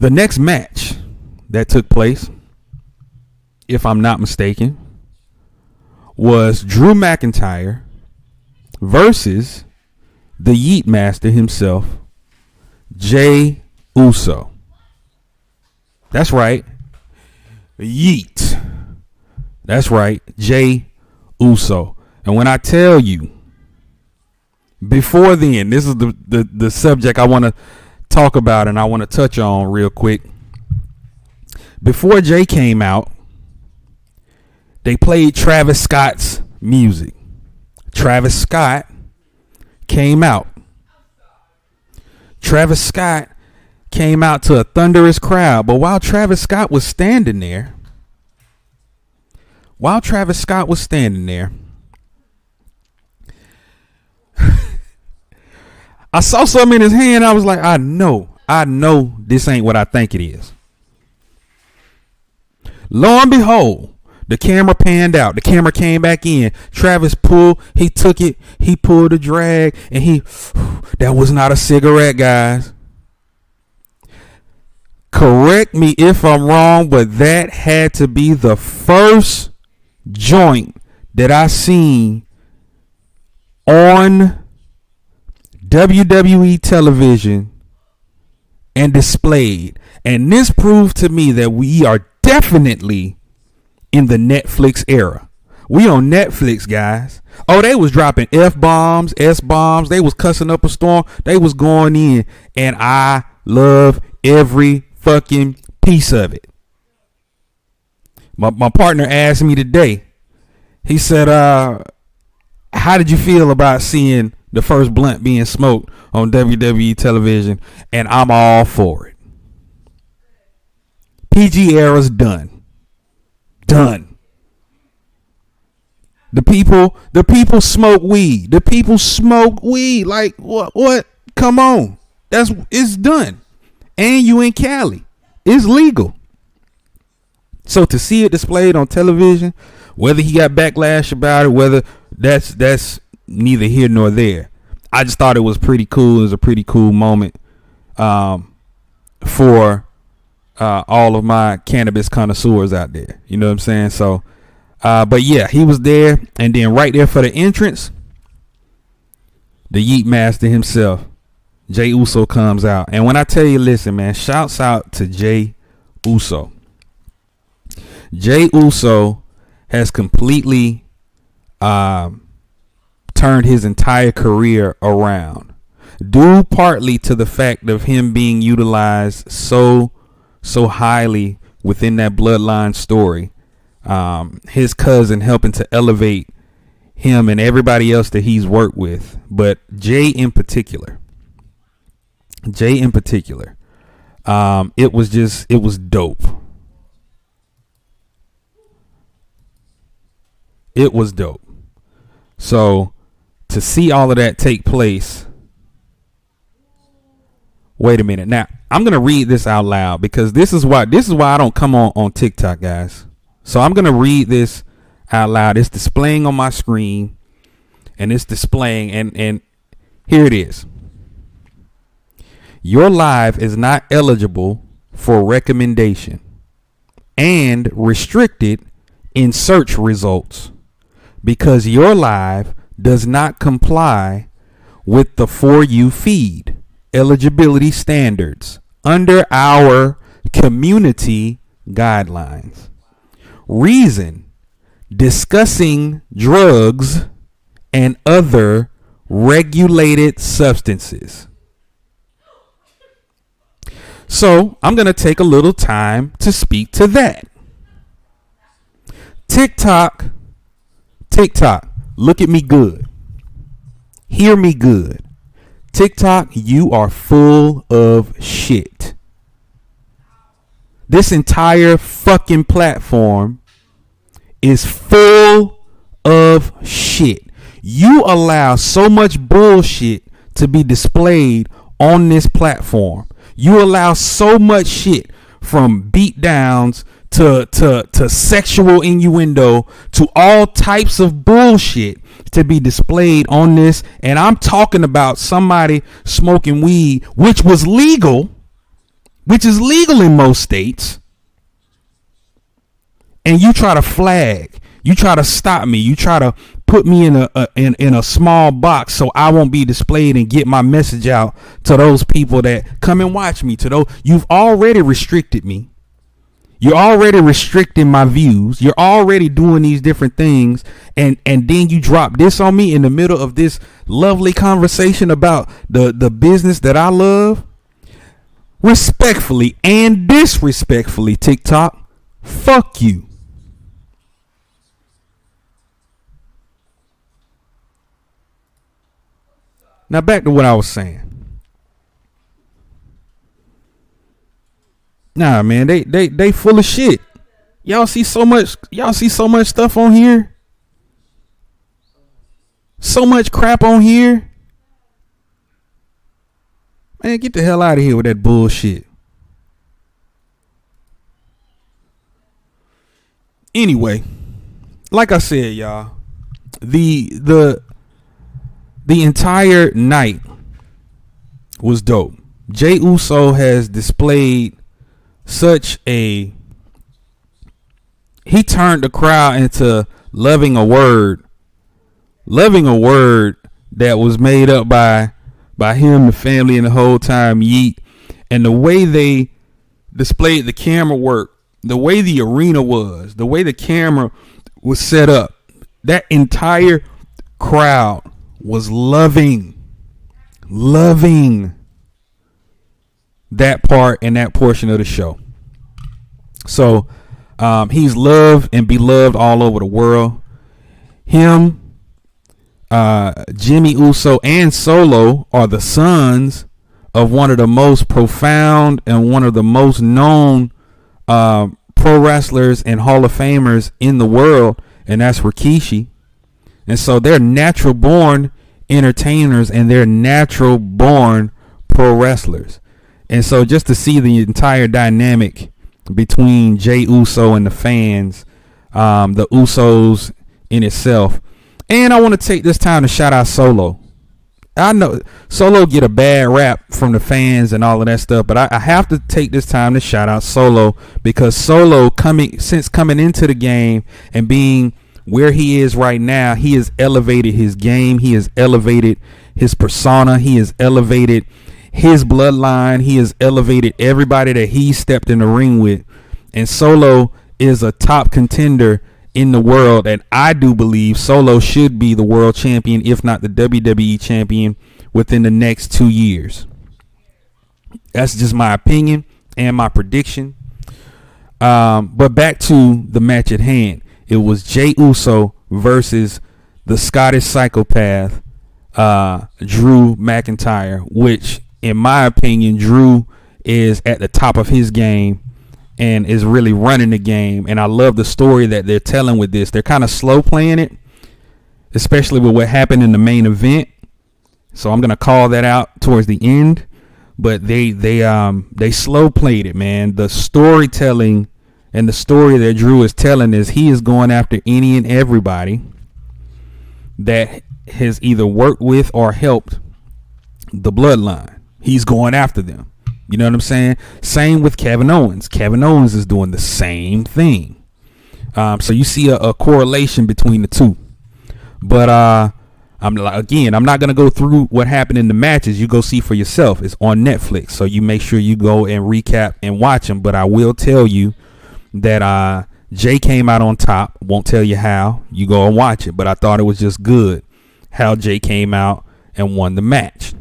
The next match that took place, if I'm not mistaken, was Drew McIntyre versus the Yeet Master himself, Jey Uso. That's right. Yeet. That's right. Jey Uso. And when I tell you, before then, this is the subject I want to talk about and I want to touch on real quick. Before Jay came out, they played Travis Scott's music. Travis Scott came out. Travis Scott came out to a thunderous crowd. But while Travis Scott was standing there, I saw something in his hand. I was like, I know this ain't what I think it is. Lo and behold, the camera panned out. The camera came back in. Travis he took it. He pulled a drag and that was not a cigarette, guys. Correct me if I'm wrong, but that had to be the first joint that I seen on WWE television and displayed. And this proved to me that we are definitely in the Netflix era. We on Netflix, guys. Oh, they was dropping F-bombs, S-bombs. They was cussing up a storm. They was going in. And I love every fucking piece of it. My partner asked me today. He said, how did you feel about seeing the first blunt being smoked on WWE television? And I'm all for it. PG era's done. Done. The people smoke weed. The people smoke weed. Like what? Come on. It's done. And you in Cali. It's legal. So to see it displayed on television, whether he got backlash about it, whether that's neither here nor there. I just thought it was pretty cool. It was a pretty cool moment for all of my cannabis connoisseurs out there. You know what I'm saying? So, but yeah, he was there. And then right there for the entrance, the Yeet Master himself, Jey Uso, comes out. And when I tell you, listen, man, shouts out to Jey Uso. Jey Uso has completely turned his entire career around, due partly to the fact of him being utilized so highly within that Bloodline story. His cousin helping to elevate him and everybody else that he's worked with, but Jay in particular, it was dope. It was dope. So to see all of that take place. Wait a minute. Now I'm gonna read this out loud because this is why I don't come on TikTok, guys. So I'm gonna read this out loud. It's displaying on my screen, and it's displaying, and here it is. Your live is not eligible for recommendation and restricted in search results because your live does not comply with the For You feed eligibility standards under our community guidelines. Reason: discussing drugs and other regulated substances. So I'm going to take a little time to speak to that. TikTok, look at me good. Hear me good. TikTok, you are full of shit. This entire fucking platform is full of shit. You allow so much bullshit to be displayed on this platform. You allow so much shit, from beat downs to sexual innuendo to all types of bullshit to be displayed on this. And I'm talking about somebody smoking weed, which was legal which is legal in most states, and you try to flag, you try to stop me, you try to put me in a small box so I won't be displayed and get my message out to those people that come and watch me, to those you've already restricted me. You're already restricting my views. You're already doing these different things. And then you drop this on me in the middle of this lovely conversation about the business that I love. Respectfully and disrespectfully, TikTok, fuck you. Now back to what I was saying. Nah, man, they full of shit. Y'all see so much stuff on here. So much crap on here. Man, get the hell out of here with that bullshit. Anyway, like I said, y'all, the entire night was dope. Jey Uso has displayed he turned the crowd into loving a word that was made up by him, the family, and the whole time Yeet. And the way they displayed the camera work, the way the arena was, the way the camera was set up, that entire crowd was loving that part and that portion of the show. So he's loved and beloved all over the world. Him, Jimmy Uso, and Solo are the sons of one of the most profound and one of the most known pro wrestlers and Hall of Famers in the world, and that's Rikishi. And so they're natural born entertainers and they're natural born pro wrestlers. And so just to see the entire dynamic between Jey Uso and the fans, the Usos in itself. And I want to take this time to shout out Solo. I know Solo get a bad rap from the fans and all of that stuff, but I have to take this time to shout out Solo, because Solo coming into the game and being where he is right now, he has elevated his game. He has elevated his persona. He has elevated his bloodline. He has elevated everybody that he stepped in the ring with. And Solo is a top contender in the world. And I do believe Solo should be the world champion, if not the WWE champion, within the next 2 years. That's just my opinion and my prediction. But back to the match at hand. It was Jey Uso versus the Scottish psychopath, Drew McIntyre, which, in my opinion, Drew is at the top of his game and is really running the game. And I love the story that they're telling with this. They're kind of slow playing it, especially with what happened in the main event. So I'm going to call that out towards the end. But they slow played it, man. The storytelling and the story that Drew is telling is he is going after any and everybody that has either worked with or helped the bloodline. He's going after them. You know what I'm saying? Same with Kevin Owens. Kevin Owens is doing the same thing. So you see a correlation between the two. But I'm not going to go through what happened in the matches. You go see for yourself. It's on Netflix. So you make sure you go and recap and watch them. But I will tell you that Jay came out on top. Won't tell you how. You go and watch it. But I thought it was just good how Jay came out and won the match.